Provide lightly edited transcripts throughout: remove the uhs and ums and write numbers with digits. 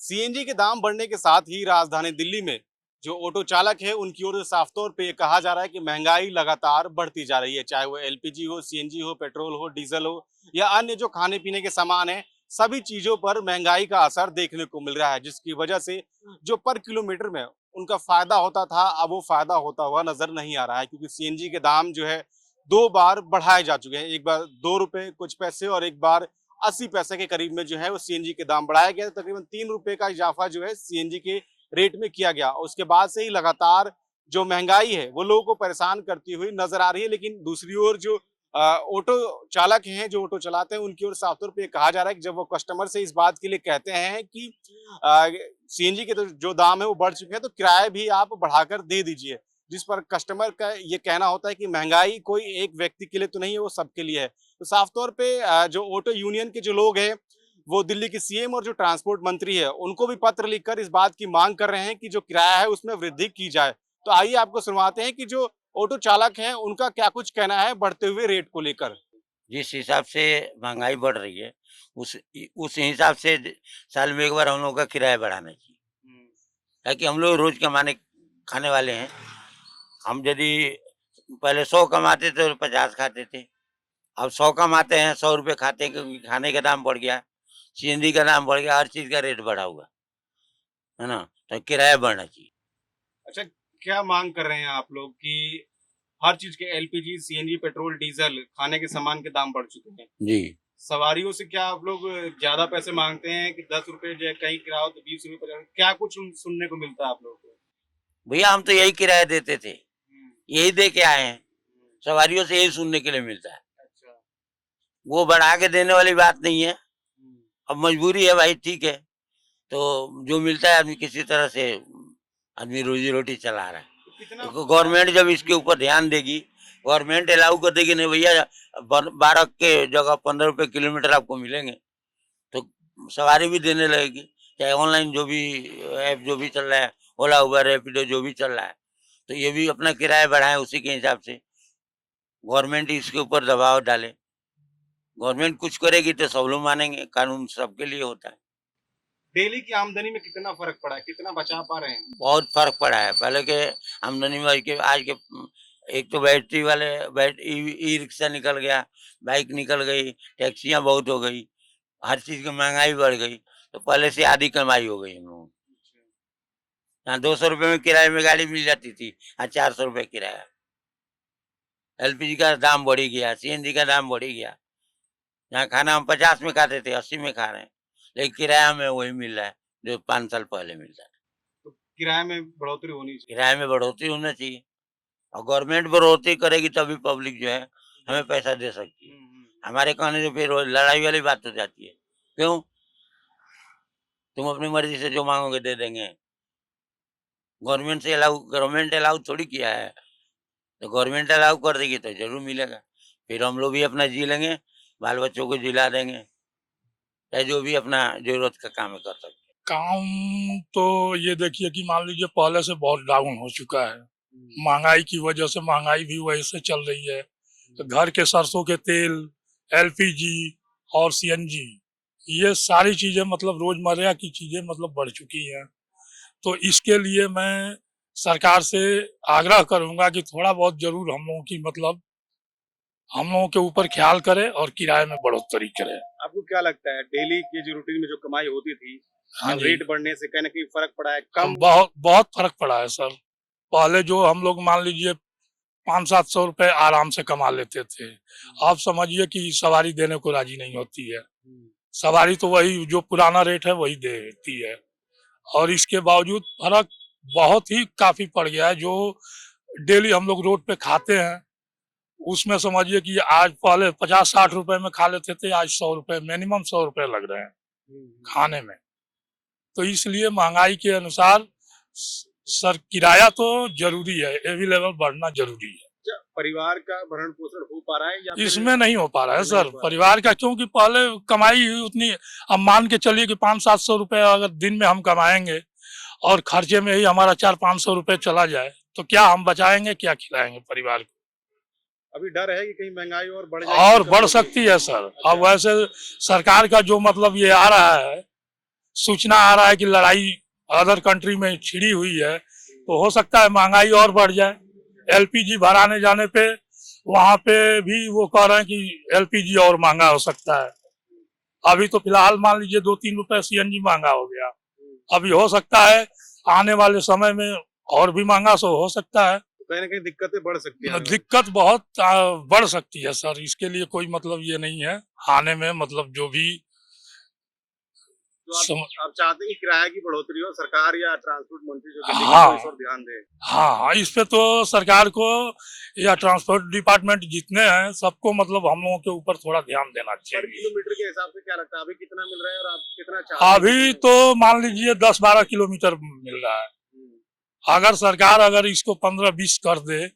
CNG के दाम बढ़ने के साथ ही राजधानी दिल्ली में जो ऑटो चालक है उनकी ओर से साफ तौर पे ये कहा जा रहा है कि महंगाई लगातार बढ़ती जा रही है, चाहे वो एलपीजी हो, सीएनजी हो, पेट्रोल हो, डीजल हो या अन्य जो खाने पीने के सामान है। सभी चीजों पर महंगाई का असर देखने को मिल रहा है, जिसकी वजह से जो पर किलोमीटर में उनका फायदा होता था अब वो फायदा होता हुआ नजर नहीं आ रहा है, क्योंकि सीएनजी के दाम जो है 2 बार बढ़ाए जा चुके हैं। एक बार 2 रुपए कुछ पैसे और एक बार 80 पैसे के करीब में जो है वो सीएनजी के दाम बढ़ाया गया। तकरीबन 3 रुपए का इजाफा जो है सीएनजी के रेट में किया गया और उसके बाद से ही लगातार जो महंगाई है वो लोगों को परेशान करती हुई नजर आ रही है। लेकिन दूसरी ओर जो ऑटो चालक हैं, जो ऑटो चलाते हैं, उनकी ओर साफ तौर पे कहा जा रहा है कि जब वो कस्टमर से इस बात के लिए कहते हैं कि सीएनजी के तो जो दाम है वो बढ़ चुके हैं तो किराया भी आप बढ़ाकर दे दीजिए, जिस पर कस्टमर का ये कहना होता है कि महंगाई कोई एक व्यक्ति के लिए तो नहीं है, वो सबके लिए है। तो साफ तौर पे जो ऑटो यूनियन के जो लोग हैं वो दिल्ली के सीएम और जो ट्रांसपोर्ट मंत्री है उनको भी पत्र लिखकर इस बात की मांग कर रहे हैं कि जो किराया है उसमें वृद्धि की जाए। तो आइए आपको सुनवाते हैं कि जो ऑटो चालक हैं उनका क्या कुछ कहना है बढ़ते हुए रेट को लेकर। जिस हिसाब से महंगाई बढ़ रही है उस हिसाब से साल में एक बार हम लोग का किराया बढ़ाना चाहिए, ताकि हम लोग रोज कमाने खाने वाले हैं। हम यदि पहले 100 कमाते थे तो 50 खाते थे, अब 100 कमाते हैं 100 रुपये खाते हैं, क्योंकि खाने का दाम बढ़ गया, सीएनजी का दाम बढ़ गया, हर चीज का रेट बढ़ा हुआ है ना, तो किराया बढ़ना चाहिए। अच्छा, क्या मांग कर रहे हैं आप लोग कि हर चीज के एलपीजी, सीएनजी, पेट्रोल, डीजल, खाने के सामान के दाम बढ़ चुके हैं? जी, सवारियों से क्या आप लोग ज्यादा पैसे मांगते हैं कि 10 रुपए जो है कहीं किराया हो तो 20 रुपए, 50, क्या कुछ सुनने को मिलता है आप लोगों को? भैया हम तो यही किराया देते थे, हम्म, यही दे के आए हैं, सवारियों से यही सुनने के लिए मिलता है। अच्छा। वो बढ़ा के देने वाली बात नहीं है, हम्म, अब मजबूरी है भाई, ठीक है। तो जो मिलता है आदमी किसी तरह से आदमी रोजी रोटी चला रहा है। तो कितना तो गवर्नमेंट जब इसके ऊपर ध्यान देगी, गवर्नमेंट अलाउ कर देगी, नहीं भैया 12 के जगह 15 रुपए किलोमीटर आपको मिलेंगे, तो सवारी भी देने लगेगी। चाहे ऑनलाइन जो भी ऐप जो भी चल रहा है, ओला उबर रैपिडो जो भी चल रहा है, तो ये भी अपना किराया बढ़ाए उसी के हिसाब से। गवर्नमेंट इसके ऊपर दबाव डाले, गवर्नमेंट कुछ करेगी तो सब लोग मानेंगे, कानून सबके लिए होता है। डेली की आमदनी में कितना फर्क पड़ा है, कितना बचा पा रहे हैं? बहुत फर्क पड़ा है पहले के आमदनी में आज के। एक तो बैटरी वाले ई रिक्शा निकल गया, बाइक निकल गई, टैक्सियां बहुत हो गई, हर चीज की महंगाई बढ़ गई, तो पहले से आधी कमाई हो गई हम लोगों की। यहाँ 200 रुपये में किराए में गाड़ी मिल जाती थी, यहाँ 400 रुपये किराया। एलपीजी का दाम बढ़ी गया, सीएनजी का दाम बढ़ी गया। यहाँ खाना हम 50 में खाते थे, 80 में खा रहे हैं, लेकिन किराया हमें वही मिल रहा है जो 5 साल पहले मिलता था। तो किराए में बढ़ोतरी होनी चाहिए। किराए में बढ़ोतरी होना चाहिए, और गवर्नमेंट बढ़ोतरी करेगी तभी पब्लिक जो है हमें पैसा दे सकती है। हमारे कहने से फिर लड़ाई वाली बात हो जाती है। क्यों? तुम अपनी मर्जी से जो मांगोगे दे देंगे, गवर्नमेंट अलाउ थोड़ी किया है, तो गवर्नमेंट अलाउ कर देगी तो जरूर मिलेगा। फिर हम लोग भी अपना जी लेंगे, बाल बच्चों को जिला देंगे, चाहे जो भी अपना जरूरत का काम है कर सकते। काम तो ये देखिए कि मान लीजिए पहले से बहुत डाउन हो चुका है, महंगाई की वजह से महंगाई भी वैसे चल रही है। तो घर के सरसों के तेल, एलपीजी और सीएनजी, ये सारी चीजें मतलब रोजमर्रा की चीजें मतलब बढ़ चुकी हैं। तो इसके लिए मैं सरकार से आग्रह करूंगा कि थोड़ा बहुत जरूर हम लोगों की मतलब हम लोगों के ऊपर ख्याल करे और किराए में बढ़ोतरी करे। आपको क्या लगता है डेली की जो रूटीन में जो कमाई होती थी, हाँ जी, रेट बढ़ने से कहीं ना कहीं फर्क पड़ा है? कम बहुत बहुत फर्क पड़ा है सर। पहले जो हम लोग मान लीजिए 500-700 रुपए आराम से कमा लेते थे, अब समझिए कि सवारी देने को राजी नहीं होती है। सवारी तो वही जो पुराना रेट है वही देती है, और इसके बावजूद फर्क बहुत ही काफी पड़ गया है। जो डेली हम लोग रोड पे खाते हैं उसमें समझिए कि आज पहले 50-60 रुपए में खा लेते थे, आज 100 रुपए, मिनिमम 100 रुपए लग रहे हैं खाने में। तो इसलिए महंगाई के अनुसार सर किराया तो जरूरी है, एवी लेवल बढ़ना जरूरी है। परिवार का भरण पोषण हो पा रहा है या इसमें नहीं हो पा रहा है सर परिवार का, क्योंकि पहले कमाई ही उतनी, अब मान के चलिए कि 500-700 रुपए अगर दिन में हम कमाएंगे और खर्चे में ही हमारा 400-500 रुपए चला जाए तो क्या हम बचाएंगे, क्या खिलाएंगे परिवार को? अभी डर है कि कहीं महंगाई और बढ़ जाएगी, और बढ़ सकती है सर। अब वैसे सरकार का जो मतलब ये आ रहा है सूचना आ रहा है कि लड़ाई अदर कंट्री में छिड़ी हुई है, तो हो सकता है महंगाई और बढ़ जाए। एलपीजी भराने जाने पे वहां पे भी वो कह रहे हैं कि एलपीजी और महंगा हो सकता है। अभी तो फिलहाल मान लीजिए 2-3 रुपए सीएनजी महंगा हो गया, अभी हो सकता है आने वाले समय में और भी महंगा सो हो सकता है। तो कहीं ना कहीं दिक्कतें बढ़ सकती हैं। दिक्कत बहुत बढ़ सकती है सर, इसके लिए कोई मतलब ये नहीं है आने में, मतलब जो भी तो आप चाहते हैं कि किराए की बढ़ोतरी हो, सरकार या ट्रांसपोर्ट मंत्री जो दिल्ली हाँ। को इस पर ध्यान दे। हाँ, इस पे तो सरकार को या ट्रांसपोर्ट डिपार्टमेंट जितने हैं सबको मतलब हम लोगों के ऊपर थोड़ा ध्यान देना पर चाहिए। किलोमीटर के हिसाब से क्या लगता है अभी कितना मिल रहा है और आप कितना चाहते हैं? अभी तो मान लीजिए 10-12 किलोमीटर मिल रहा है, अगर सरकार अगर इसको 15-20 कर दे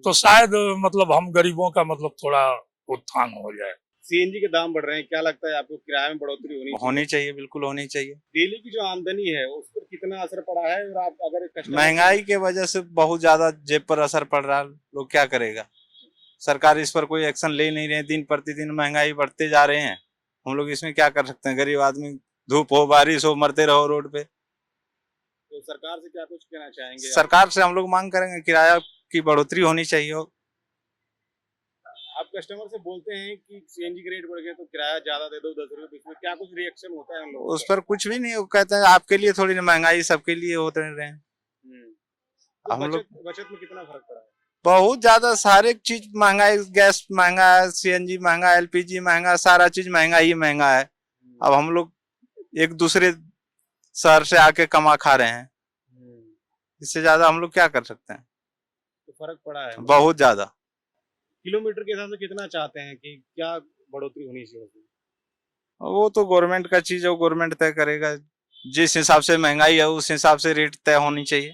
तो शायद मतलब हम गरीबों का मतलब थोड़ा उत्थान हो जाए। सीएनजी के दाम बढ़ रहे हैं, क्या लगता है आपको किराए में बढ़ोतरी होनी चाहिए, बिल्कुल होनी चाहिए। डेली की जो आमदनी है उस पर कितना असर पड़ा है और आप अगर कस्टमर महंगाई के वजह से बहुत ज्यादा जेब पर असर पड़ रहा है, लोग क्या करेगा। सरकार इस पर कोई एक्शन ले नहीं रहे, दिन प्रतिदिन महंगाई बढ़ते जा रहे हैं। हम लोग इसमें क्या कर सकते हैं, गरीब आदमी धूप हो बारिश हो मरते रहो रोड पे। तो सरकार से क्या कुछ कहना चाहेंगे? सरकार से हम लोग मांग करेंगे किराया की बढ़ोतरी होनी चाहिए। आप कस्टमर से बोलते हैं कि सीएनजी के रेट बढ़ गए तो किराया ज्यादा दे दो 10 रुपए, बीच में क्या कुछ रिएक्शन होता है उन लोगों उस पर कुछ भी नहीं, वो कहते हैं आपके लिए थोड़ी ना महंगाई सबके लिए होते रहे हैं। तो हम लोग बचत में कितना फर्क पड़ा है? बहुत ज्यादा, सारे चीज महंगा है, गैस महंगा है, सीएनजी महंगा, एलपीजी महंगा, सारा चीज महंगा ही महंगा है। अब हम लोग एक दूसरे शहर से आके कमा खा रहे हैं, इससे ज्यादा हम लोग क्या कर सकते हैं। तो फर्क पड़ा है बहुत ज्यादा। किलोमीटर के हिसाब से कितना चाहते हैं कि क्या बढ़ोतरी होनी चाहिए? वो तो गवर्नमेंट का चीज है, वो गवर्नमेंट तय करेगा। जिस हिसाब से महंगाई है उस हिसाब से रेट तय होनी चाहिए।